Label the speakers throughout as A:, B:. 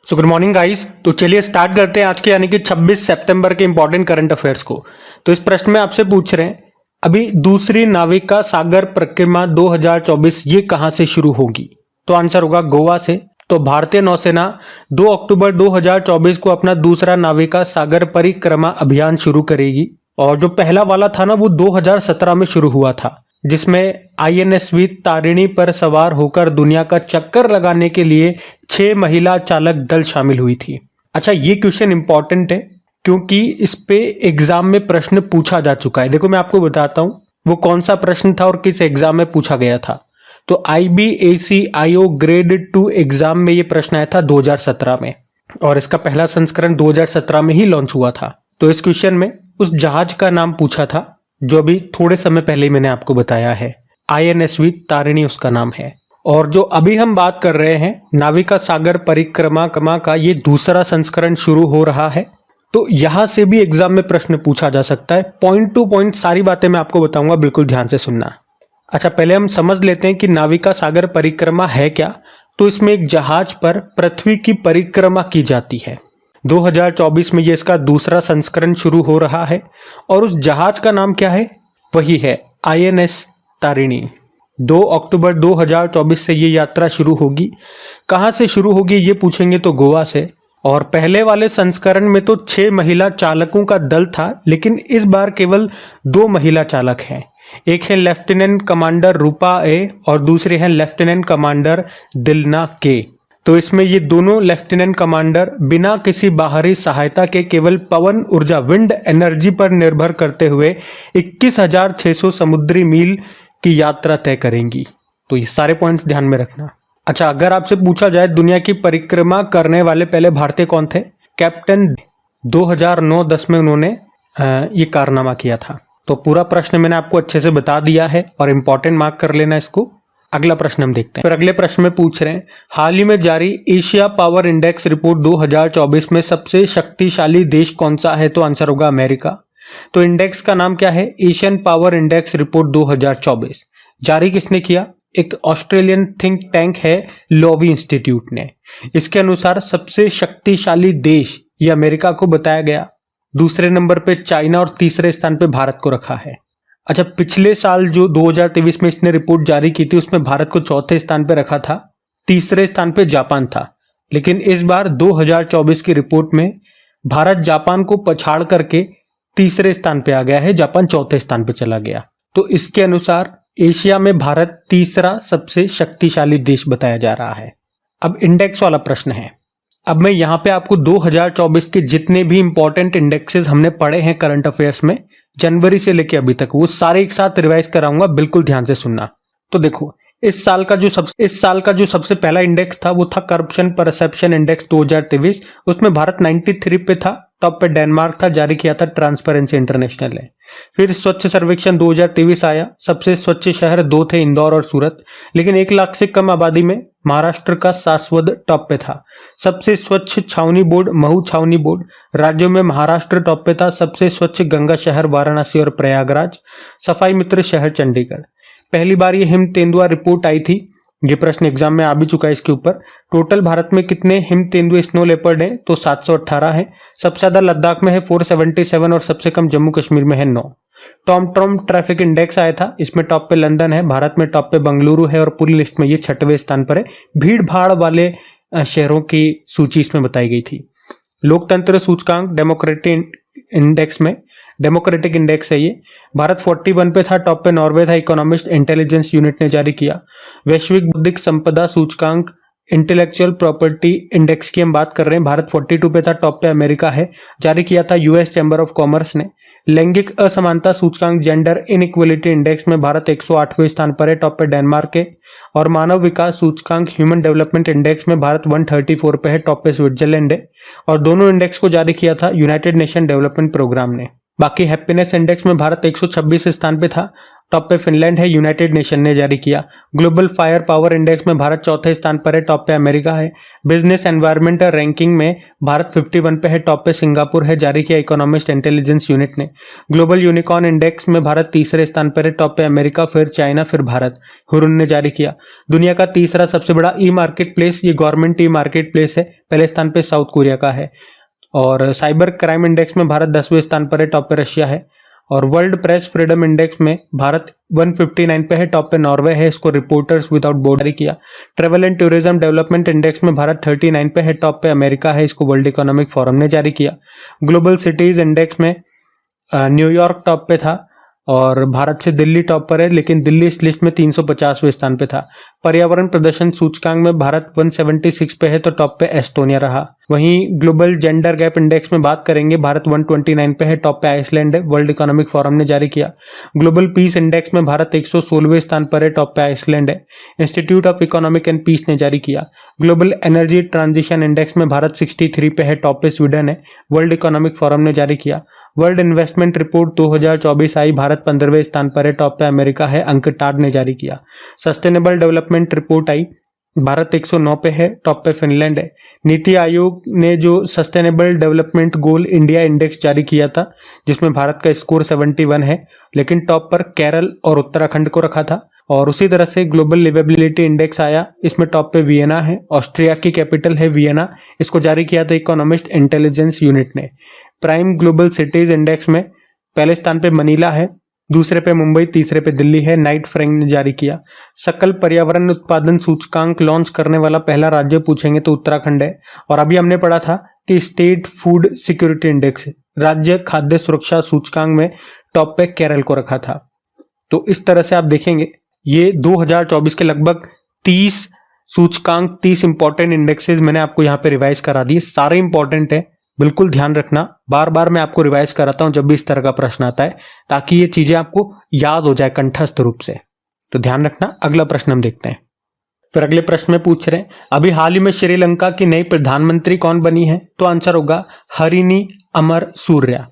A: So good morning guys. तो चलिए start करते हैं आज के यानी कि 26 सितंबर के इंपॉर्टेंट करंट अफेयर्स को। तो इस प्रश्न में आपसे पूछ रहे हैं अभी दूसरी नाविका सागर परिक्रमा 2024 ये कहां से शुरू होगी? तो आंसर होगा गोवा से। तो भारतीय नौसेना 2 अक्टूबर 2024 को अपना दूसरा नाविका सागर परिक्रमा अभियान शुरू करेगी और जो पहला वाला था ना वो 2017 में शुरू हुआ था, जिसमें आईएनएसवी तारिणी पर सवार होकर दुनिया का चक्कर लगाने के लिए 6 महिला चालक दल शामिल हुई थी। अच्छा, ये क्वेश्चन इंपॉर्टेंट है क्योंकि इस पे एग्जाम में प्रश्न पूछा जा चुका है। देखो मैं आपको बताता हूँ वो कौन सा प्रश्न था और किस एग्जाम में पूछा गया था। तो IBACIO ग्रेड 2 एग्जाम में ये प्रश्न आया था 2017 में और इसका पहला संस्करण 2017 में ही लॉन्च हुआ था। तो इस क्वेश्चन में उस जहाज का नाम पूछा था जो अभी थोड़े समय पहले ही मैंने आपको बताया है, आईएनएसवी तारिणी उसका नाम है। और जो अभी हम बात कर रहे हैं नाविका सागर परिक्रमा का ये दूसरा संस्करण शुरू हो रहा है। तो यहां से भी एग्जाम में प्रश्न पूछा जा सकता है। पॉइंट टू पॉइंट सारी बातें मैं आपको बताऊंगा, बिल्कुल ध्यान से सुनना। अच्छा, पहले हम समझ लेते हैं कि नाविका सागर परिक्रमा है क्या। तो इसमें एक जहाज पर पृथ्वी की परिक्रमा की जाती है। 2024 में ये इसका दूसरा संस्करण शुरू हो रहा है और उस जहाज का नाम क्या है? वही है INS तारिणी। 2 अक्टूबर 2024 से ये यात्रा शुरू होगी। कहाँ से शुरू होगी ये पूछेंगे तो गोवा से। और पहले वाले संस्करण में तो 6 महिला चालकों का दल था, लेकिन इस बार केवल 2 महिला चालक हैं। एक है लेफ्टिनेंट कमांडर रूपा ए और दूसरे हैं लेफ्टिनेंट कमांडर दिलना के। तो इसमें ये दोनों लेफ्टिनेंट कमांडर बिना किसी बाहरी सहायता के केवल पवन ऊर्जा विंड एनर्जी पर निर्भर करते हुए 21,600 समुद्री मील की यात्रा तय करेंगी। तो ये सारे पॉइंट्स ध्यान में रखना। अच्छा, अगर आपसे पूछा जाए दुनिया की परिक्रमा करने वाले पहले भारतीय कौन थे? कैप्टन 2009-10 में उन्होंने ये कारनामा किया था। तो पूरा प्रश्न मैंने आपको अच्छे से बता दिया है और इंपॉर्टेंट मार्क कर लेना इसको। अगला प्रश्न हम देखते हैं। फिर अगले प्रश्न में पूछ रहे हैं हाल ही में जारी एशिया पावर इंडेक्स रिपोर्ट 2024 में सबसे शक्तिशाली देश कौन सा है? तो आंसर होगा अमेरिका। तो इंडेक्स का नाम क्या है? Asian power index report 2024। जारी किसने किया? एक ऑस्ट्रेलियन थिंक टैंक है लोवी इंस्टीट्यूट ने। इसके अनुसार सबसे शक्तिशाली देश ये अमेरिका को बताया गया, दूसरे नंबर पे चाइना और तीसरे स्थान पे भारत को रखा है। अच्छा, पिछले साल जो 2023 में इसने रिपोर्ट जारी की थी उसमें भारत को चौथे स्थान पे रखा था, तीसरे स्थान पे जापान था। लेकिन इस बार 2024 की रिपोर्ट में भारत जापान को पछाड़ करके तीसरे स्थान पे आ गया है, जापान चौथे स्थान पे चला गया। तो इसके अनुसार एशिया में भारत तीसरा सबसे शक्तिशाली देश बताया जा रहा है। अब इंडेक्स वाला प्रश्न है। अब मैं यहाँ पे आपको 2024 के जितने भी इंपॉर्टेंट इंडेक्सेस हमने पढ़े हैं करंट अफेयर्स में जनवरी से लेके अभी तक, वो सारे एक साथ रिवाइज कराऊंगा, बिल्कुल ध्यान से सुनना। तो देखो इस साल का जो सबसे पहला इंडेक्स था वो था करप्शन परसेप्शन इंडेक्स 2023। उसमें भारत 93 पे था, टॉप पे डेनमार्क था, जारी किया था ट्रांसपेरेंसी इंटरनेशनल ने। फिर स्वच्छ सर्वेक्षण 2023 आया, सबसे स्वच्छ शहर 2 थे, इंदौर और सूरत, लेकिन 1 लाख से कम आबादी में महाराष्ट्र का सासवद टॉप पे था। सबसे स्वच्छ छावनी बोर्ड महू छावनी बोर्ड, राज्यों में महाराष्ट्र टॉप पे था। सबसे स्वच्छ गंगा शहर वाराणसी और प्रयागराज, सफाई मित्र शहर चंडीगढ़। पहली बार ये हिम तेंदुआ रिपोर्ट आई थी, ये प्रश्न एग्जाम में आ भी चुका है इसके ऊपर। टोटल भारत में कितने हिम तेंदुए स्नो लेपर्ड हैं? तो 718 है। सबसे ज्यादा लद्दाख में है 477 और सबसे कम जम्मू कश्मीर में है 9। टॉम ट्रैफिक इंडेक्स आया था, इसमें टॉप पे लंदन है, भारत में टॉप पे बेंगलुरु है और पूरी लिस्ट में ये 6वें स्थान पर है। भीड़ भाड़ वाले शहरों की सूची इसमें बताई गई थी। लोकतंत्र सूचकांक डेमोक्रेटिक इंडेक्स है ये, भारत 41 पे था, टॉप पे नॉर्वे था, इकोनॉमिस्ट इंटेलिजेंस यूनिट ने जारी किया। वैश्विक बौद्धिक संपदा सूचकांक इंटेलेक्चुअल प्रॉपर्टी इंडेक्स की हम बात कर रहे हैं, भारत 42 पे था, टॉप पे अमेरिका है, जारी किया था यूएस चैम्बर ऑफ कॉमर्स ने। लैंगिक असमानता सूचकांक जेंडर इनइक्वलिटी इंडेक्स में भारत 108वें स्थान पर है, टॉप पे डेनमार्क के। और मानव विकास सूचकांक ह्यूमन डेवलपमेंट इंडेक्स में भारत 134 पे है, टॉप पे स्विट्जरलैंड है। और दोनों इंडेक्स को जारी किया था यूनाइटेड नेशन डेवलपमेंट प्रोग्राम ने। बाकी हैप्पीनेस इंडेक्स में भारत 126 स्थान पे था टॉप पे फिनलैंड है, यूनाइटेड नेशन ने जारी किया। ग्लोबल फायर पावर इंडेक्स में भारत चौथे स्थान पर है, टॉप पे अमेरिका है। बिजनेस एनवायरमेंटल रैंकिंग में भारत 51 पे है, टॉप पे सिंगापुर है, जारी किया इकोनॉमिस्ट इंटेलिजेंस यूनिट ने। ग्लोबल यूनिकॉर्न इंडेक्स में भारत तीसरे स्थान पर है, टॉप पे अमेरिका, फिर चाइना, फिर भारत, हुरुन ने जारी किया। दुनिया का तीसरा सबसे बड़ा ई मार्केट प्लेस, ये गवर्नमेंट ई मार्केट प्लेस है, पहले स्थान पे साउथ कोरिया का है। और साइबर क्राइम इंडेक्स में भारत 10वें स्थान पर है, टॉप पे रशिया है। और वर्ल्ड प्रेस फ्रीडम इंडेक्स में भारत 159 पे है, टॉप पे नॉर्वे है, इसको रिपोर्टर्स विदाउट बॉर्डर जारी किया। Travel and tourism development index में भारत 39 पे है, टॉप पे अमेरिका है, इसको वर्ल्ड इकोनॉमिक फोरम ने जारी किया। ग्लोबल सिटीज इंडेक्स में न्यूयॉर्क टॉप पे था और भारत से दिल्ली टॉप पर है, लेकिन दिल्ली इस लिस्ट में 350वें स्थान पे था। पर्यावरण प्रदर्शन सूचकांक में भारत 176 पे है, तो टॉप पे एस्टोनिया रहा। वहीं ग्लोबल जेंडर गैप इंडेक्स में बात करेंगे, भारत 129 पे है, टॉप पे आइसलैंड है, वर्ल्ड इकोनॉमिक फोरम ने जारी किया। ग्लोबल पीस इंडेक्स में भारत 116वें स्थान पर है, टॉप पे आइसलैंड है, institute of economic and peace ने जारी किया। ग्लोबल एनर्जी ट्रांजिशन इंडेक्स में भारत 63 पे है, टॉप पे स्वीडन है, वर्ल्ड इकोनॉमिक फोरम ने जारी किया। वर्ल्ड इन्वेस्टमेंट रिपोर्ट 2024 आई, भारत 15वें स्थान पर है, टॉप पे अमेरिका है, अंक टाड ने जारी किया। सस्टेनेबल डेवलपमेंट रिपोर्ट आई, भारत 109 पे है, टॉप पे फिनलैंड है। नीति आयोग ने जो sustainable development goal India index जारी किया था, जिसमें भारत का स्कोर 71 है, लेकिन टॉप पर केरल और उत्तराखंड को रखा था। और उसी तरह से ग्लोबल लिवेबिलिटी इंडेक्स आया, इसमें टॉप पे वियना है, ऑस्ट्रिया की कैपिटल है वियना, इसको जारी किया था इकोनॉमिस्ट इंटेलिजेंस यूनिट ने। प्राइम ग्लोबल सिटीज इंडेक्स में पहले स्थान पे मनीला है, दूसरे पे मुंबई, तीसरे पे दिल्ली है, नाइट फ्रैंक ने जारी किया। सकल पर्यावरण उत्पादन सूचकांक लॉन्च करने वाला पहला राज्य पूछेंगे तो उत्तराखंड है। और अभी हमने पढ़ा था कि स्टेट फूड सिक्योरिटी इंडेक्स, राज्य खाद्य सुरक्षा सूचकांक में टॉप पे केरल को रखा था। तो इस तरह से आप देखेंगे ये 2024 के लगभग 30 सूचकांक, 30 इंपॉर्टेंट इंडेक्सेस मैंने आपको यहाँ पे रिवाइज करा दिए, सारे इंपॉर्टेंट है, बिल्कुल ध्यान रखना। बार बार मैं आपको रिवाइज कराता हूं जब भी इस तरह का प्रश्न आता है, ताकि ये चीजें आपको याद हो जाए कंठस्थ रूप से। तो ध्यान रखना। अगला प्रश्न हम देखते हैं। फिर अगले प्रश्न में पूछ रहे हैं, अभी हाल ही में श्रीलंका की नई प्रधानमंत्री कौन बनी है? तो आंसर होगा हरिनी अमरसूर्या।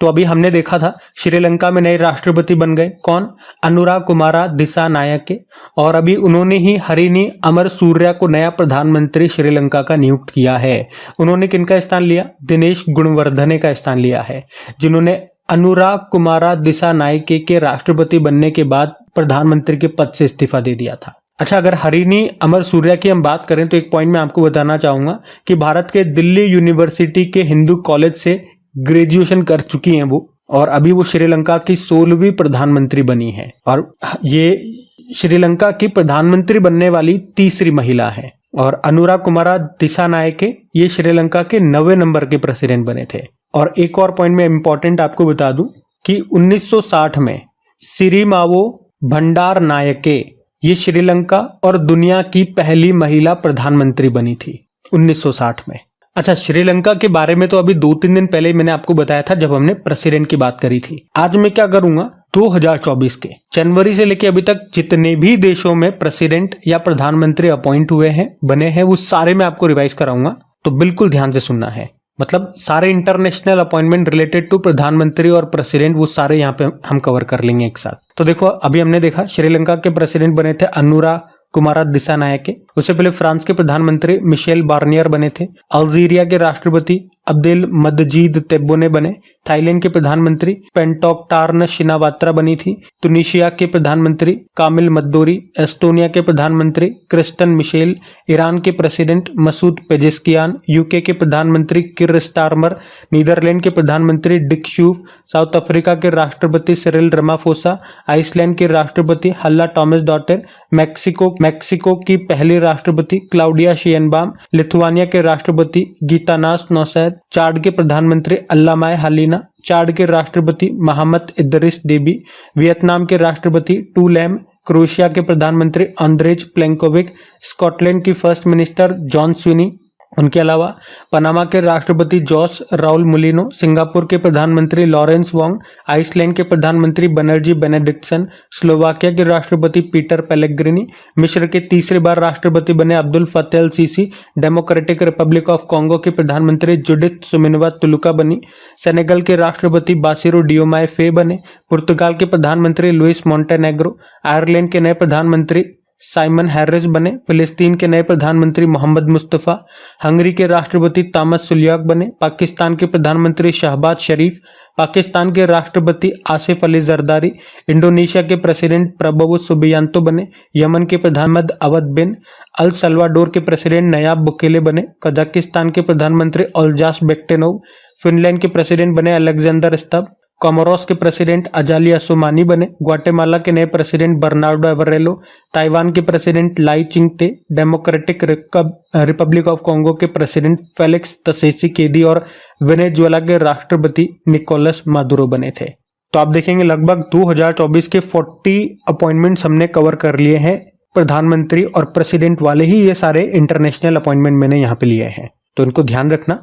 A: तो अभी हमने देखा था श्रीलंका में नए राष्ट्रपति बन गए, कौन? अनुरा कुमारा दिसानायके, और अभी उन्होंने ही हरिनी अमरसूर्या को नया प्रधानमंत्री श्रीलंका का नियुक्त किया है। उन्होंने किनका स्थान लिया? दिनेश गुणवर्धने का स्थान लिया है, जिन्होंने अनुरा कुमारा दिसानायके के राष्ट्रपति बनने के बाद प्रधानमंत्री के पद से इस्तीफा दे दिया था। अच्छा, अगर हरिनी अमरसूर्या की हम बात करें तो एक पॉइंट मैं आपको बताना चाहूंगा कि भारत के दिल्ली यूनिवर्सिटी के हिंदू कॉलेज से ग्रेजुएशन कर चुकी हैं वो, और अभी वो श्रीलंका की 16वीं प्रधानमंत्री बनी है, और ये श्रीलंका की प्रधानमंत्री बनने वाली तीसरी महिला है। और अनुरा कुमारा दिसानायके ये श्रीलंका के 9वें नंबर के प्रेसिडेंट बने थे। और एक और पॉइंट में इंपॉर्टेंट आपको बता दूं कि 1960 में सिरिमावो भंडारनायके ये श्रीलंका और दुनिया की पहली महिला प्रधानमंत्री बनी थी 1960 में। अच्छा, श्रीलंका के बारे में तो अभी 2-3 दिन पहले मैंने आपको बताया था जब हमने प्रेसिडेंट की बात करी थी। आज मैं क्या करूंगा, 2024 के जनवरी से लेके अभी तक जितने भी देशों में प्रेसिडेंट या प्रधानमंत्री अपॉइंट हुए हैं, बने हैं, वो सारे मैं आपको रिवाइज कराऊंगा, तो बिल्कुल ध्यान से सुनना है। मतलब सारे इंटरनेशनल अपॉइंटमेंट रिलेटेड टू प्रधानमंत्री और प्रेसिडेंट, वो सारे यहाँ पे हम कवर कर लेंगे एक साथ। तो देखो, अभी हमने देखा श्रीलंका के प्रेसिडेंट बने थे अनुरा कुमारा दिसानायके, उससे पहले फ्रांस के प्रधानमंत्री मिशेल बार्नियर बने थे, अल्जीरिया के राष्ट्रपति अब्देल मजीद तेब्बोने बने, थाईलैंड के प्रधानमंत्री पेंटोक्टार्न शिनावात्रा बनी थी, तुनिशिया के प्रधानमंत्री कामिल मद्दोरी, एस्टोनिया के प्रधानमंत्री क्रिस्टन मिशेल, ईरान के प्रेसिडेंट मसूद पेजेस्कियान, यूके के प्रधानमंत्री किर स्टारमर, नीदरलैंड के प्रधानमंत्री डिक शूफ, साउथ अफ्रीका के राष्ट्रपति सिरिल रामाफोसा, आइसलैंड के राष्ट्रपति हल्ला टॉमस डॉटर, मेक्सिको की पहली राष्ट्रपति क्लाउडिया शियनबाम, लिथुआनिया के राष्ट्रपति गीतानास नौसैद, चाड के प्रधानमंत्री अल्लामाए हालिना, चाड के राष्ट्रपति मोहम्मद इदरिस देबी, वियतनाम के राष्ट्रपति टू लैम, क्रोएशिया के प्रधानमंत्री आंद्रेज प्लेंकोविक, स्कॉटलैंड की फर्स्ट मिनिस्टर जॉन स्विनी, उनके अलावा पनामा के राष्ट्रपति जोस राउल मुलिनो, सिंगापुर के प्रधानमंत्री लॉरेंस वोंग, आइसलैंड के प्रधानमंत्री बनर्जी बेनेडिक्टसन, स्लोवाकिया के राष्ट्रपति पीटर पेलेग्रिनी, मिस्र के तीसरी बार राष्ट्रपति बने Abdel Fattah al Sisi, democratic republic of Congo के प्रधानमंत्री जुडिथ सुमिनवा तुलुका बनी, सेनेगल के राष्ट्रपति बासिरो डियोमाए फे बने, पुर्तगाल के प्रधानमंत्री लुइस मोंटेनेग्रो, आयरलैंड के नए प्रधानमंत्री साइमन हैरिस बने, फिलिस्तीन के नए प्रधानमंत्री मोहम्मद मुस्तफ़ा, हंगरी के राष्ट्रपति तामस सुलियाक बने, पाकिस्तान के प्रधानमंत्री शहबाज शरीफ, पाकिस्तान के राष्ट्रपति आसिफ अली जरदारी, इंडोनेशिया के प्रेसिडेंट प्रबोवो सुबियांतो बने, यमन के प्रधानमंत्री अवध बिन अल सल्वाडोर के प्रेसिडेंट नयाब बुकेले बने, कजाकिस्तान के प्रधानमंत्री ओल्जास बेक्टेनोव, फिनलैंड के प्रेसिडेंट बने अलेक्जेंडर स्तब, कोमोरोस के प्रेसिडेंट अजाली असोमानी बने, ग्वाटेमाला के नए प्रेसिडेंट बर्नार्डो एवरेलो, ताइवान के president lie Chingte, democratic republic of Congo के प्रेसिडेंट फेलिक्स त्शेसिकेदी और वेनेजुएला के राष्ट्रपति निकोलस मादुरो बने थे। तो आप देखेंगे लगभग 2024 के 40 अपॉइंटमेंट्स हमने कवर कर लिए हैं। प्रधानमंत्री और प्रेसिडेंट वाले ही ये सारे इंटरनेशनल अपॉइंटमेंट मैंने यहाँ पे लिए हैं, तो इनको ध्यान रखना।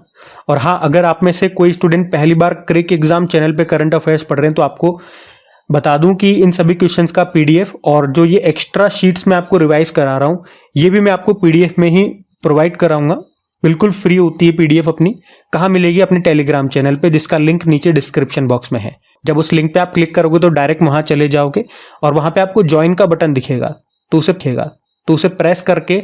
A: और हाँ, अगर आप में से कोई स्टूडेंट पहली बार क्रिक एग्जाम चैनल पे करंट अफेयर्स पढ़ रहे हैं तो आपको बता दूं कि इन सभी क्वेश्चंस का पीडीएफ और जो ये एक्स्ट्रा शीट्स मैं आपको रिवाइज करा रहा हूं ये भी मैं आपको पीडीएफ में ही प्रोवाइड कराऊंगा। बिल्कुल फ्री होती है पीडीएफ अपनी। कहाँ मिलेगी? अपने टेलीग्राम चैनल पे, जिसका लिंक नीचे डिस्क्रिप्शन बॉक्स में है। जब उस लिंक पे आप क्लिक करोगे तो डायरेक्ट वहां चले जाओगे और वहां पे आपको ज्वाइन का बटन दिखेगा, तो उसे प्रेस करके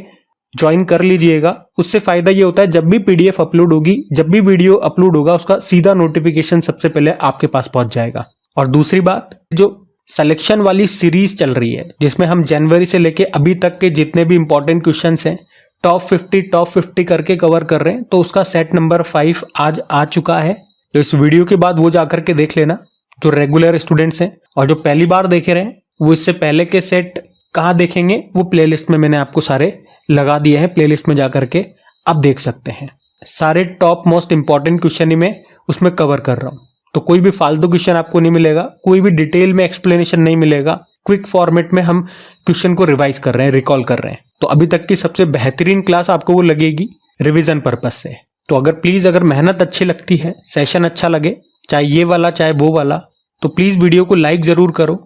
A: ज्वाइन कर लीजिएगा। उससे फायदा ये होता है जब भी पीडीएफ अपलोड होगी, जब भी वीडियो अपलोड होगा, उसका सीधा नोटिफिकेशन सबसे पहले आपके पास पहुंच जाएगा। और दूसरी बात, जो सिलेक्शन वाली सीरीज चल रही है जिसमें हम जनवरी से लेके अभी तक के जितने भी इंपॉर्टेंट क्वेश्चंस हैं टॉप 50 करके कवर कर रहे हैं, तो उसका सेट नंबर 5 आज आ चुका है। तो इस वीडियो के बाद वो जाकर के देख लेना जो रेगुलर स्टूडेंट्स हैं, और जो पहली बार देख रहे हैं वो इससे पहले के सेट कहाँ देखेंगे वो प्लेलिस्ट में मैंने आपको सारे लगा दिए हैं। प्लेलिस्ट में जाकर के आप देख सकते हैं। सारे टॉप मोस्ट इंपॉर्टेंट क्वेश्चन ही मैं उसमें कवर कर रहा हूं, तो कोई भी फालतू क्वेश्चन आपको नहीं मिलेगा, कोई भी डिटेल में एक्सप्लेनेशन नहीं मिलेगा। क्विक फॉर्मेट में हम क्वेश्चन को रिवाइज कर रहे हैं, रिकॉल कर रहे हैं। तो अभी तक की सबसे बेहतरीन क्लास आपको वो लगेगी रिविजन पर्पज से। तो अगर मेहनत अच्छी लगती है, सेशन अच्छा लगे, चाहे ये वाला चाहे वो वाला, तो प्लीज वीडियो को लाइक जरूर करो।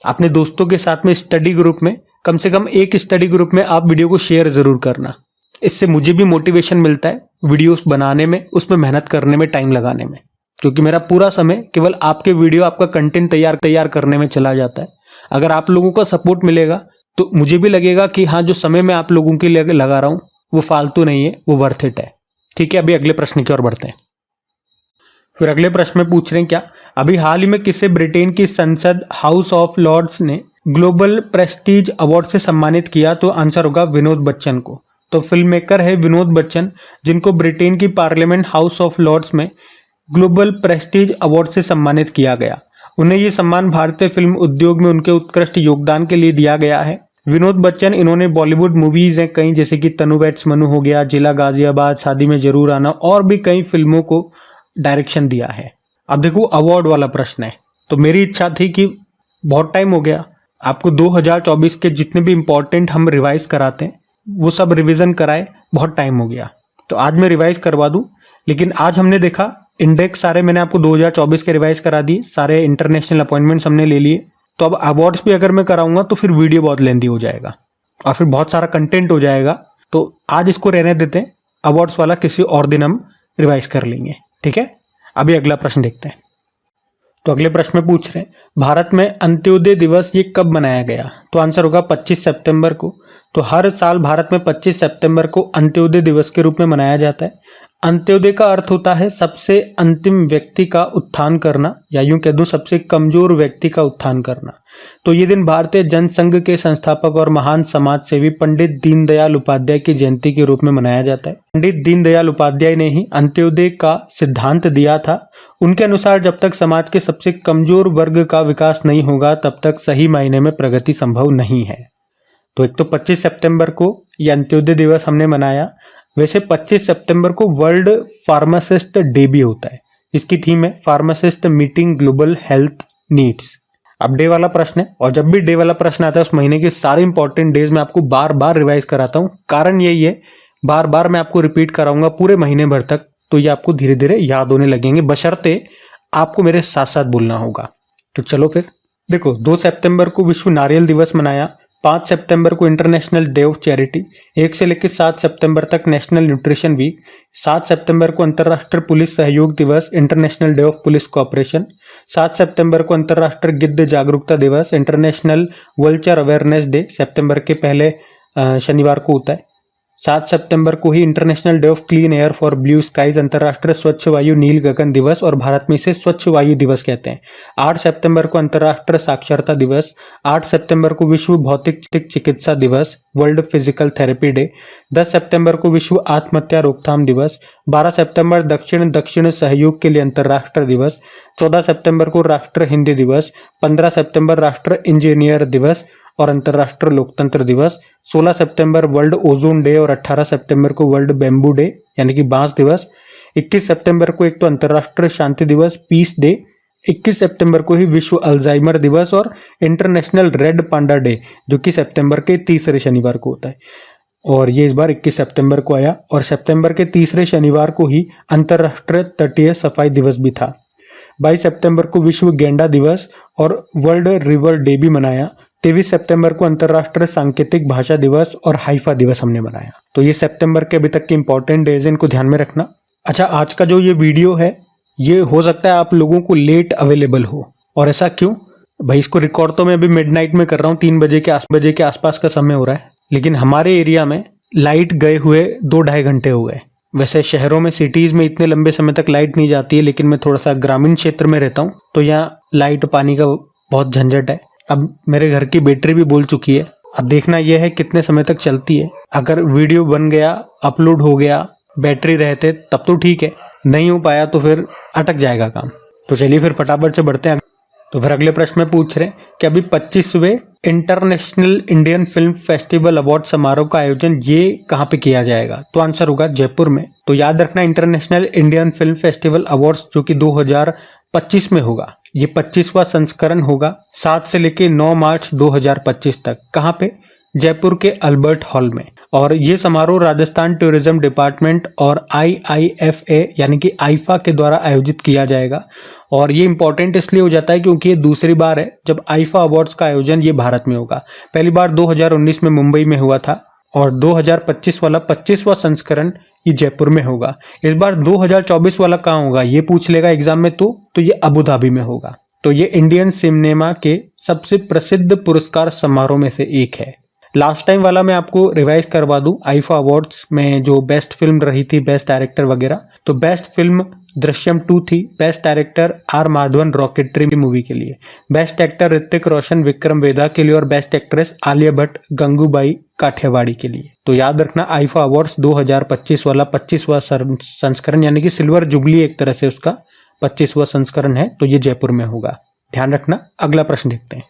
A: अपने दोस्तों के साथ में स्टडी ग्रुप में, कम से कम एक स्टडी ग्रुप में आप वीडियो को शेयर जरूर करना। इससे मुझे भी मोटिवेशन मिलता है वीडियोस बनाने में, उसमें मेहनत करने में, टाइम लगाने में, क्योंकि मेरा पूरा समय केवल आपके वीडियो, आपका कंटेंट तैयार करने में चला जाता है। अगर आप लोगों का सपोर्ट मिलेगा तो मुझे भी लगेगा कि हाँ, जो समय मैं आप लोगों के लिए लगा रहा हूँ वो फालतू नहीं है, वो वर्थ इट है। ठीक है, अभी अगले प्रश्न की ओर बढ़ते हैं। फिर अगले प्रश्न में पूछ रहे हैं क्या, अभी हाल ही में किसे ब्रिटेन की संसद हाउस ऑफ लॉर्ड्स ने ग्लोबल प्रेस्टीज अवार्ड से सम्मानित किया? तो आंसर होगा विनोद बच्चन को। तो फिल्म मेकर है विनोद बच्चन, जिनको ब्रिटेन की पार्लियामेंट हाउस ऑफ लॉर्ड्स में ग्लोबल प्रेस्टीज अवार्ड से सम्मानित किया गया। उन्हें ये सम्मान भारतीय फिल्म उद्योग में उनके उत्कृष्ट योगदान के लिए दिया गया है। विनोद बच्चन, इन्होंने बॉलीवुड मूवीज हैं कई, जैसे कि तनु वेट्स मनु हो गया, जिला गाजियाबाद, शादी में जरूर आना, और भी कई फिल्मों को डायरेक्शन दिया है। अब देखो अवार्ड वाला प्रश्न है, तो मेरी इच्छा थी कि बहुत टाइम हो गया, आपको 2024 के जितने भी इंपॉर्टेंट हम रिवाइज कराते हैं वो सब रिवीजन कराए, बहुत टाइम हो गया, तो आज मैं रिवाइज करवा दूं। लेकिन आज हमने देखा इंडेक्स सारे मैंने आपको 2024 के रिवाइज करा दिए, सारे इंटरनेशनल अपॉइंटमेंट्स हमने ले लिए। तो अब अवार्ड्स भी अगर मैं कराऊंगा तो फिर वीडियो बहुत लेंदी हो जाएगा और फिर बहुत सारा कंटेंट हो जाएगा, तो आज इसको रहने देते हैं, अवार्ड्स वाला किसी और दिन हम रिवाइज कर लेंगे। ठीक है, अभी अगला प्रश्न देखते हैं। तो अगले प्रश्न में पूछ रहे हैं, भारत में अंत्योदय दिवस ये कब मनाया गया? तो आंसर होगा 25 सितंबर को। तो हर साल भारत में 25 सितंबर को अंत्योदय दिवस के रूप में मनाया जाता है। अंत्योदय का अर्थ होता है सबसे अंतिम व्यक्ति का उत्थान करना, या यूं कह दूं सबसे कमजोर व्यक्ति का उत्थान करना। तो ये दिन भारतीय जनसंघ के संस्थापक और महान समाज सेवी पंडित दीनदयाल उपाध्याय की जयंती के रूप में मनाया जाता है। पंडित दीनदयाल उपाध्याय ने ही अंत्योदय का सिद्धांत दिया था। उनके अनुसार जब तक समाज के सबसे कमजोर वर्ग का विकास नहीं होगा तब तक सही मायने में प्रगति संभव नहीं है। तो एक तो 25 सितंबर को यह अंत्योदय दिवस हमने मनाया। वैसे 25 सितंबर को वर्ल्ड फार्मासिस्ट डे भी होता है। इसकी थीम है pharmacist meeting global health needs. अब डे वाला प्रश्न है, और जब भी डे वाला प्रश्न आता है उस महीने के सारे इंपॉर्टेंट डेज में आपको बार बार रिवाइज कराता हूँ। कारण यही है बार बार मैं आपको रिपीट कराऊंगा पूरे महीने भर तक, तो ये आपको धीरे धीरे याद होने लगेंगे, बशर्ते आपको मेरे साथ साथ बोलना होगा। तो चलो फिर देखो, 2 सितंबर को विश्व नारियल दिवस मनाया, 5 सितंबर को इंटरनेशनल डे ऑफ चैरिटी, 1 से लेकर 7 सितंबर तक नेशनल न्यूट्रिशन वीक, 7 सितंबर को अंतर्राष्ट्रीय पुलिस सहयोग दिवस, international day of police cooperation, 7 सितंबर को अंतर्राष्ट्रीय गिद्ध जागरूकता दिवस, इंटरनेशनल वल्चर अवेयरनेस डे, सितंबर के पहले शनिवार को होता है। 7 सितंबर को ही international day of clean air for blue skies, अंतर्राष्ट्रीय स्वच्छ वायु नील गगन दिवस, और भारत में इसे स्वच्छ वायु दिवस कहते हैं। 8 सितंबर को अंतर्राष्ट्रीय साक्षरता दिवस, 8 सितंबर को विश्व भौतिक चिकित्सा दिवस, वर्ल्ड फिजिकल थेरेपी डे, 10 सितंबर को विश्व आत्महत्या रोकथाम दिवस, 12 सितंबर दक्षिण दक्षिण सहयोग के लिए अंतर्राष्ट्रीय दिवस, 14 सितंबर को राष्ट्रीय हिंदी दिवस, 15 सितंबर राष्ट्रीय इंजीनियर दिवस और अंतर्राष्ट्रीय लोकतंत्र दिवस, 16 सितंबर वर्ल्ड ओजोन डे और 18 सितंबर को वर्ल्ड बेम्बू डे यानी कि बांस दिवस, 21 सितंबर को एक तो अंतर्राष्ट्रीय शांति दिवस पीस डे, 21 सितंबर को ही विश्व अल्जाइमर दिवस और इंटरनेशनल रेड पांडा डे जो कि सितंबर के तीसरे शनिवार को होता है, और ये इस बार 21 सितंबर को आया। और सितंबर के तीसरे शनिवार को ही अंतर्राष्ट्रीय तटीय सफाई दिवस भी था। 22 सितंबर को विश्व गेंडा दिवस और वर्ल्ड रिवर डे भी मनाया। 23 सितंबर को अंतर्राष्ट्रीय सांकेतिक भाषा दिवस और हाइफा दिवस हमने मनाया। तो ये सितंबर के अभी तक के इंपॉर्टेंट डेज, इनको ध्यान में रखना। अच्छा, आज का जो ये वीडियो है ये हो सकता है आप लोगों को लेट अवेलेबल हो, और ऐसा क्यों भाई? इसको रिकॉर्ड तो मैं अभी मिडनाइट में कर रहा हूँ, 3 बजे के आसपास का समय हो रहा है, लेकिन हमारे एरिया में लाइट गए हुए 2-2.5 घंटे हो गए। वैसे शहरों में, सिटीज में इतने लंबे समय तक लाइट नहीं जाती है, लेकिन मैं थोड़ा सा ग्रामीण क्षेत्र में रहता हूँ तो यहाँ लाइट पानी का बहुत झंझट है। अब मेरे घर की बैटरी भी बोल चुकी है, अब देखना यह है कितने समय तक चलती है। अगर वीडियो बन गया, अपलोड हो गया, बैटरी रहते तब तो ठीक है, नहीं हो पाया तो फिर अटक जाएगा काम। तो चलिए फिर फटाफट से बढ़ते हैं। तो फिर अगले प्रश्न में पूछ रहे हैं कि अभी 25वें international Indian film festival award समारोह का आयोजन ये कहाँ पे किया जाएगा? तो आंसर होगा जयपुर में। तो याद रखना, international Indian film festival awards जो कि 2025 में होगा, ये 25वां संस्करण होगा, 7 से लेके 9 मार्च 2025 तक। कहाँ पे? जयपुर के अल्बर्ट हॉल में। और ये समारोह राजस्थान टूरिज्म डिपार्टमेंट और IIFA यानी कि आईफा के द्वारा आयोजित किया जाएगा। और ये इंपॉर्टेंट इसलिए हो जाता है क्योंकि ये दूसरी बार है जब आईफा अवार्ड्स का आयोजन ये भारत में होगा। पहली बार 2019 में मुंबई में हुआ था, और 2025 वाला 25वां संस्करण ये जयपुर में होगा। इस बार 2024 वाला कहाँ होगा ये पूछ लेगा एग्जाम में, तो ये अबू धाबी में होगा। तो ये इंडियन सिनेमा के सबसे प्रसिद्ध पुरस्कार समारोह में से एक है। लास्ट टाइम वाला मैं आपको रिवाइज करवा दूं, आईफा अवार्ड्स में जो बेस्ट फिल्म रही थी, बेस्ट डायरेक्टर वगैरह, तो बेस्ट फिल्म दृश्यम 2 थी, best director R Madhavan rocketry movie के लिए, बेस्ट एक्टर ऋतिक रोशन विक्रम वेदा के लिए, और बेस्ट एक्ट्रेस आलिया भट्ट गंगूबाई काठियावाड़ी के लिए। तो याद रखना, आईफा अवार्ड्स 2025 वाला 25वां संस्करण यानी कि सिल्वर जुबली एक तरह से उसका 25वां संस्करण है, तो ये जयपुर में होगा, ध्यान रखना। अगला प्रश्न देखते हैं।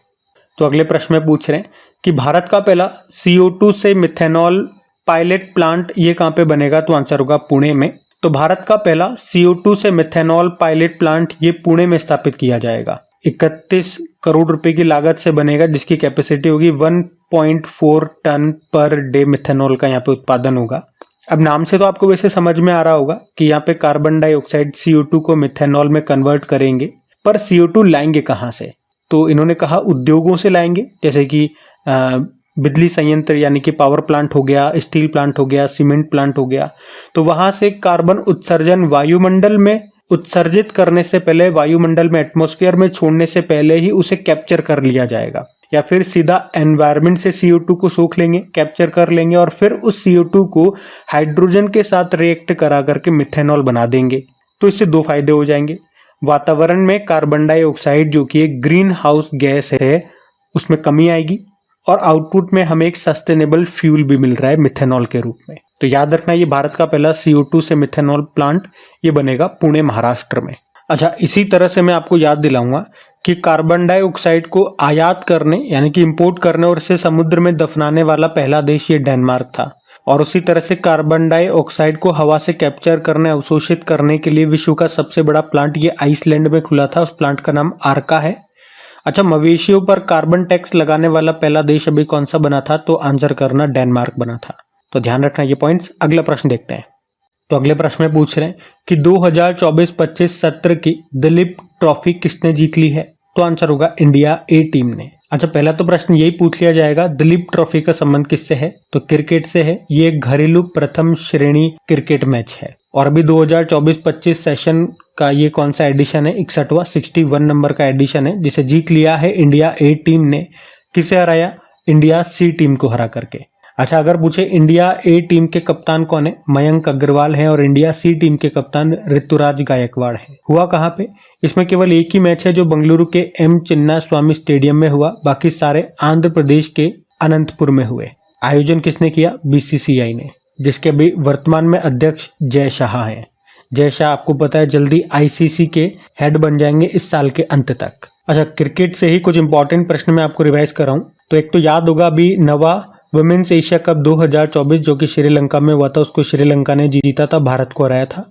A: तो अगले प्रश्न में पूछ रहे हैं कि भारत का पहला CO2 से मिथेनॉल पायलट प्लांट ये कहाँ पे बनेगा? तो आंसर होगा पुणे में। तो भारत का पहला CO2 से मिथेनॉल पायलट प्लांट ये पुणे में स्थापित किया जाएगा। 31 करोड़ रुपए की लागत से बनेगा, जिसकी कैपेसिटी होगी 1.4 टन पर डे मिथेनॉल का यहाँ पे उत्पादन होगा। अब नाम से तो आपको वैसे समझ में आ रहा होगा कि यहाँ पे कार्बन डाइऑक्साइड CO2 को मिथेनॉल में कन्वर्ट करेंगे, पर CO2 लाएंगे कहाँ से? तो इन्होंने कहा उद्योगों से लाएंगे, जैसे कि बिजली संयंत्र यानी कि पावर प्लांट हो गया, स्टील प्लांट हो गया, सीमेंट प्लांट हो गया। तो वहां से कार्बन उत्सर्जन वायुमंडल में उत्सर्जित करने से पहले, वायुमंडल में एटमॉस्फेयर में छोड़ने से पहले ही उसे कैप्चर कर लिया जाएगा, या फिर सीधा एनवायरनमेंट से CO2 को सोख लेंगे, कैप्चर कर लेंगे, और फिर उस CO2 को हाइड्रोजन के साथ रिएक्ट करा करके मिथेनॉल बना देंगे। तो इससे 2 फायदे हो जाएंगे। वातावरण में कार्बन डाइऑक्साइड जो कि एक ग्रीन हाउस गैस है उसमें कमी आएगी, और आउटपुट में हमें एक सस्टेनेबल फ्यूल भी मिल रहा है मिथेनॉल के रूप में। तो याद रखना, ये भारत का पहला CO2 से मिथेनॉल प्लांट ये बनेगा पुणे महाराष्ट्र में। अच्छा, इसी तरह से मैं आपको याद दिलाऊंगा कि कार्बन डाइऑक्साइड को आयात करने यानी कि इंपोर्ट करने और इसे समुद्र में दफनाने वाला पहला देश ये डेनमार्क था। और उसी तरह से कार्बन डाइऑक्साइड को हवा से कैप्चर करने, अवशोषित करने के लिए विश्व का सबसे बड़ा प्लांट ये आइसलैंड में खुला था। उस प्लांट का नाम आर्का है। अच्छा, मवेशियों पर कार्बन टैक्स लगाने वाला पहला देश अभी कौन सा बना था? तो आंसर करना डेनमार्क बना था। तो ध्यान रखना ये पॉइंट्स। अगला प्रश्न देखते हैं। तो अगले प्रश्न में पूछ रहे हैं कि 2024-25 सत्र की दिलीप ट्रॉफी किसने जीत ली है? तो आंसर होगा इंडिया ए टीम ने। अच्छा, पहला तो प्रश्न यही पूछ लिया जाएगा, दिलीप ट्रॉफी का संबंध किससे है? तो क्रिकेट से है। ये एक घरेलू प्रथम श्रेणी क्रिकेट मैच है और अभी 2024-25 सेशन का ये कौन सा एडिशन है? 61वां 61 नंबर का एडिशन है, जिसे जीत लिया है इंडिया ए टीम ने। किसे हराया? इंडिया सी टीम को हरा करके। अच्छा, अगर पूछे इंडिया ए टीम के कप्तान कौन है? मयंक अग्रवाल है और इंडिया सी टीम के कप्तान ऋतुराज गायकवाड़ है। हुआ कहाँ पे? इसमें केवल एक ही मैच है जो बेंगलुरु के एम चिन्ना स्वामी स्टेडियम में हुआ, बाकी सारे आंध्र प्रदेश के अनंतपुर में हुए। आयोजन किसने किया? बीसीसीआई ने, जिसके अभी वर्तमान में अध्यक्ष जय शाह हैं। जय शाह आपको पता है जल्दी आईसीसी के हेड बन जाएंगे इस साल के अंत तक। अच्छा, क्रिकेट से ही कुछ इंपॉर्टेंट प्रश्न मैं आपको रिवाइज कर रहा हूँ। तो एक तो याद होगा अभी नवा वुमेन्स एशिया कप 2024 जो कि श्रीलंका में हुआ था, उसको श्रीलंका ने जीता था, भारत को हराया था।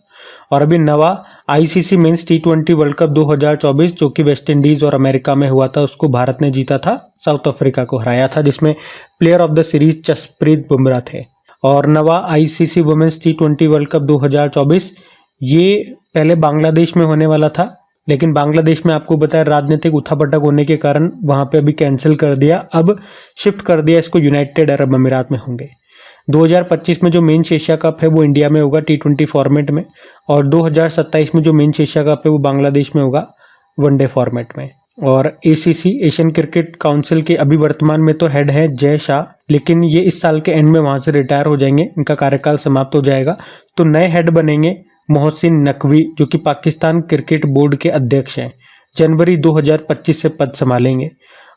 A: और अभी नवा आईसीसी मेंस टी20 वर्ल्ड कप 2024 जो कि वेस्ट इंडीज और अमेरिका में हुआ था, उसको भारत ने जीता था, साउथ अफ्रीका को हराया था, जिसमें player of the series Jasprit Bumrah थे। और नवा आईसीसी वुमेन्स टी20 वर्ल्ड कप 2024 ये पहले बांग्लादेश में होने वाला था, लेकिन बांग्लादेश में आपको बताया राजनीतिक उठापटक होने के कारण वहां पे अभी कैंसिल कर दिया, अब शिफ्ट कर दिया इसको यूनाइटेड अरब अमीरात में होंगे। 2025 में जो मेंस एशिया कप है वो इंडिया में होगा टी20 फॉर्मेट में, और 2027 में जो मेंस एशिया कप है वो बांग्लादेश में होगा वनडे फॉर्मेट में। और एसीसी एशियन क्रिकेट काउंसिल के अभी वर्तमान में तो हेड है जय शाह, लेकिन ये इस साल के एंड में वहां से रिटायर हो जाएंगे, इनका कार्यकाल समाप्त हो जाएगा। तो नए हेड बनेंगे मोहसिन नकवी जो कि पाकिस्तान क्रिकेट बोर्ड के अध्यक्ष हैं, जनवरी 2025 से पद संभालेंगे।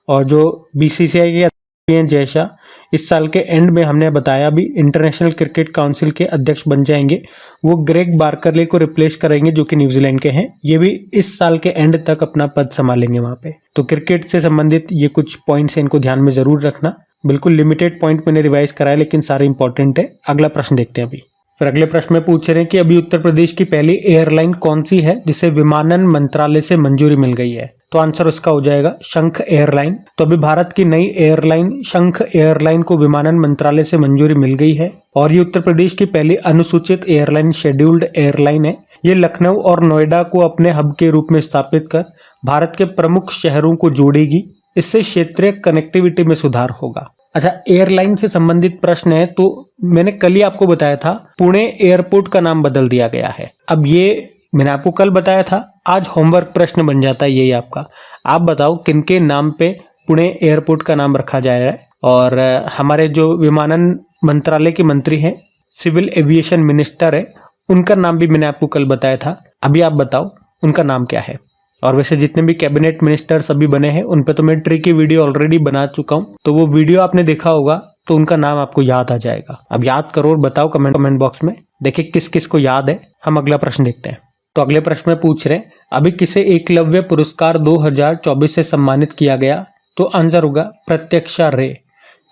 A: और जो बीसीसीआई के अध्यक्ष हैं जय शाह, इस साल के एंड में हमने बताया भी इंटरनेशनल क्रिकेट काउंसिल के अध्यक्ष बन जाएंगे। वो ग्रेग बार्करले को रिप्लेस करेंगे जो कि न्यूजीलैंड के हैं। ये भी इस साल के एंड तक अपना पद संभालेंगे वहां पे। तो क्रिकेट से संबंधित ये कुछ पॉइंट्स हैं, इनको ध्यान में जरूर रखना। बिल्कुल लिमिटेड पॉइंट मैंने रिवाइज कराया, लेकिन सारे इंपॉर्टेंट है। अगला प्रश्न देखते हैं अभी। फिर अगले प्रश्न में पूछ रहे हैं कि अभी उत्तर प्रदेश की पहली एयरलाइन कौन सी है जिसे विमानन मंत्रालय से मंजूरी मिल गई है? तो आंसर उसका हो जाएगा शंख एयरलाइन। तो अभी भारत की नई एयरलाइन शंख एयरलाइन को विमानन मंत्रालय से मंजूरी मिल गई है और ये उत्तर प्रदेश की पहली अनुसूचित एयरलाइन शेड्यूल्ड एयरलाइन है। ये लखनऊ और नोएडा को अपने हब के रूप में स्थापित कर भारत के प्रमुख शहरों को जोड़ेगी। इससे क्षेत्रीय कनेक्टिविटी में सुधार होगा। अच्छा, एयरलाइन से संबंधित प्रश्न है तो मैंने कल ही आपको बताया था पुणे एयरपोर्ट का नाम बदल दिया गया है। अब ये मैंने आपको कल बताया था, आज होमवर्क प्रश्न बन जाता है यही आपका। आप बताओ किनके नाम पे पुणे एयरपोर्ट का नाम रखा जा रहा है? और हमारे जो विमानन मंत्रालय के मंत्री हैं, सिविल एविएशन मिनिस्टर है, उनका नाम भी मैंने आपको कल बताया था। अभी आप बताओ उनका नाम क्या है? और वैसे जितने भी कैबिनेट मिनिस्टर सभी बने हैं उन पे तो मैं ट्री की वीडियो ऑलरेडी बना चुका हूं, तो वो वीडियो आपने देखा होगा तो उनका नाम आपको याद आ जाएगा। अब याद करो और बताओ कमेंट बॉक्स में, देखिए किस किस को याद है। हम अगला प्रश्न देखते हैं। तो अगले प्रश्न में पूछ रहे हैं अभी किसे एकलव्य पुरस्कार 2024 से सम्मानित किया गया? तो आंसर होगा प्रत्यक्षा रे।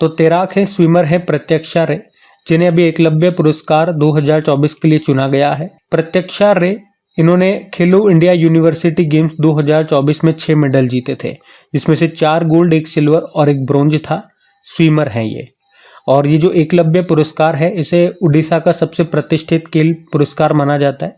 A: तो तैराक है, स्विमर है प्रत्यक्षा रे, जिन्हें अभी एकलव्य पुरस्कार 2024 के लिए चुना गया है। प्रत्यक्षा रे इन्होंने खेलो इंडिया यूनिवर्सिटी गेम्स 2024 में 6 मेडल जीते थे, जिसमें से 4 गोल्ड, 1 सिल्वर और 1 ब्रोंज था। स्विमर हैं ये। और ये जो एकलव्य पुरस्कार है इसे उड़ीसा का सबसे प्रतिष्ठित खेल पुरस्कार माना जाता है।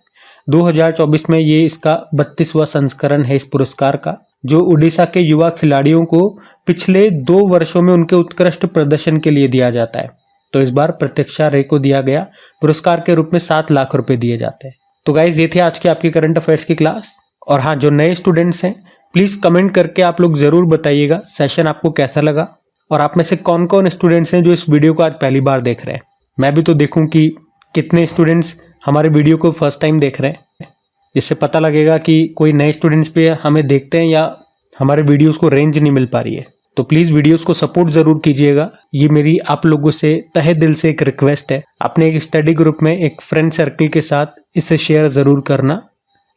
A: 2024 में ये इसका 32वां संस्करण है इस पुरस्कार का, जो उड़ीसा के युवा खिलाड़ियों को पिछले 2 वर्षों में उनके उत्कृष्ट प्रदर्शन के लिए दिया जाता है। तो इस बार प्रत्यक्षा रे को दिया गया पुरस्कार के रूप में 7 लाख रुपए दिए जाते हैं। तो गाइज ये थे आज की आपकी करंट अफेयर्स की क्लास। और हाँ, जो नए स्टूडेंट्स हैं प्लीज कमेंट करके आप लोग जरूर बताइएगा सेशन आपको कैसा लगा, और आप में से कौन कौन स्टूडेंट्स हैं जो इस वीडियो को आज पहली बार देख रहे हैं। मैं भी तो देखूं कि कितने स्टूडेंट्स हमारे वीडियो को फर्स्ट टाइम देख रहे हैं, जिससे पता लगेगा कि कोई नए स्टूडेंट्स भी हमें देखते हैं या हमारे वीडियोस को रेंज नहीं मिल पा रही है। तो प्लीज वीडियोस को सपोर्ट जरूर कीजिएगा। ये मेरी आप लोगों से तहे दिल से एक रिक्वेस्ट है। अपने एक स्टडी ग्रुप में एक फ्रेंड सर्कल के साथ इसे शेयर जरूर करना।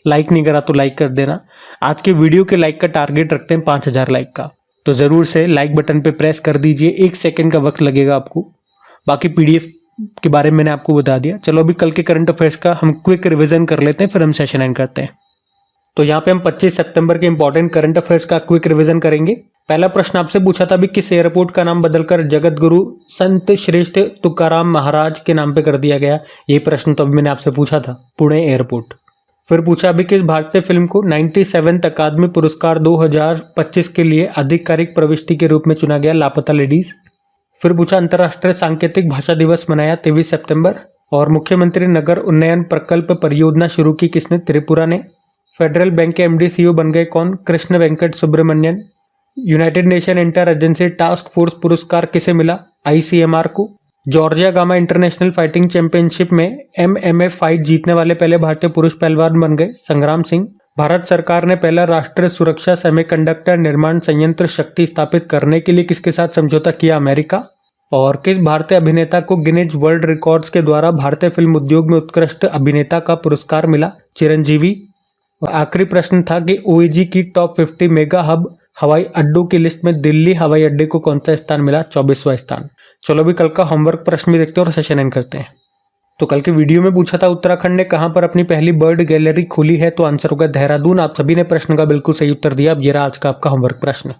A: लाइक नहीं करा तो लाइक कर देना। आज के वीडियो के लाइक का टारगेट रखते हैं 5000 लाइक का, तो जरूर से लाइक बटन पे प्रेस कर दीजिए। 1 सेकंड का वक्त लगेगा आपको। बाकी पीडीएफ के बारे में मैंने आपको बता दिया। चलो अभी कल के करंट अफेयर्स का हम क्विक रिवीजन कर लेते हैं, फिर हम सेशन एंड करते हैं। तो यहाँ पे हम 25 सितंबर के इंपॉर्टेंट करंट अफेयर्स का क्विक रिवीजन करेंगे। पहला प्रश्न आपसे पूछा था अभी किस एयरपोर्ट का नाम बदलकर जगत गुरु संत श्रेष्ठ तुकाराम महाराज के नाम पे कर दिया गया। ये प्रश्न तो अभी मैंने आपसे पूछा था, पुणे एयरपोर्ट। फिर पूछा अभी किस भारतीय फिल्म को 97th अकादमी पुरस्कार 2025 के लिए आधिकारिक प्रविष्टि के रूप में चुना गया, लापता लेडीज। फिर पूछा अंतर्राष्ट्रीय सांकेतिक भाषा दिवस मनाया 23 सितंबर। और मुख्यमंत्री नगर उन्नयन प्रकल्प परियोजना शुरू की किसने, त्रिपुरा ने। फेडरल बैंक के एमडी सीईओ बन गए कौन, Krishna Venkat Subramanian. United Nation inter agency task force पुरस्कार किसे मिला, आईसीएमआर को। Georgia GAMMA international fighting championship में एमएमए फाइट जीतने वाले पहले भारतीय पुरुष पहलवान बन गए, संग्राम सिंह। भारत सरकार ने पहला राष्ट्रीय सुरक्षा सेमीकंडक्टर निर्माण संयंत्र शक्ति स्थापित करने के लिए किसके साथ समझौता किया, अमेरिका। और किस भारतीय अभिनेता को गिनीज वर्ल्ड रिकॉर्ड्स के द्वारा भारतीय फिल्म उद्योग में उत्कृष्ट अभिनेता का पुरस्कार मिला, चिरंजीवी। और आखिरी प्रश्न था कि ओईजी की टॉप 50 मेगा हब हवाई अड्डों की लिस्ट में दिल्ली हवाई अड्डे को कौन सा स्थान मिला, 24वां स्थान। चलो अभी कल का होमवर्क प्रश्न भी देखते हैं और सेशन एंड करते हैं। तो कल के वीडियो में पूछा था उत्तराखंड ने कहां पर अपनी पहली बर्ड गैलरी खोली है, तो आंसर होगा देहरादून। आप सभी ने प्रश्न का बिल्कुल सही उत्तर दिया। अब ये रहा आज का आपका होमवर्क प्रश्न।